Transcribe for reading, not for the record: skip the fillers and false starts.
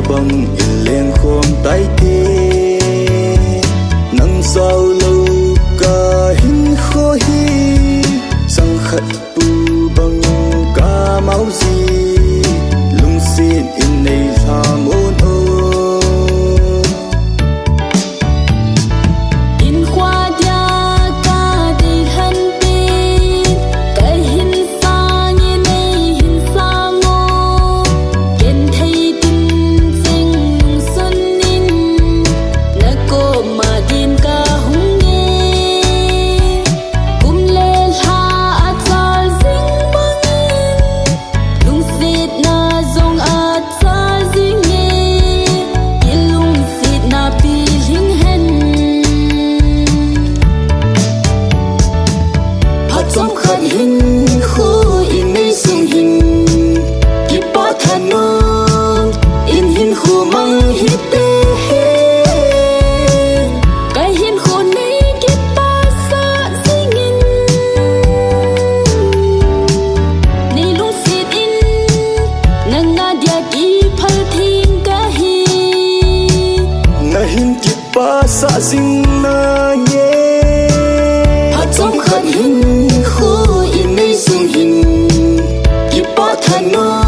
bằng in lên khom tay thế nắng sao lâu cả hin khó hi sang khát tu bằng cả máu gì lung xin in này tham ôn trong khát hình khô in nay sung hình kịp ba than non in hình khô mang hít tê cái hình khô này kịp ba sa sinh in ni lung xịt in nang na dia ki phal thing ka hi na hình kịp ba sa sinh na nhé trong khát hình khô in nay sung hình kịp ba than non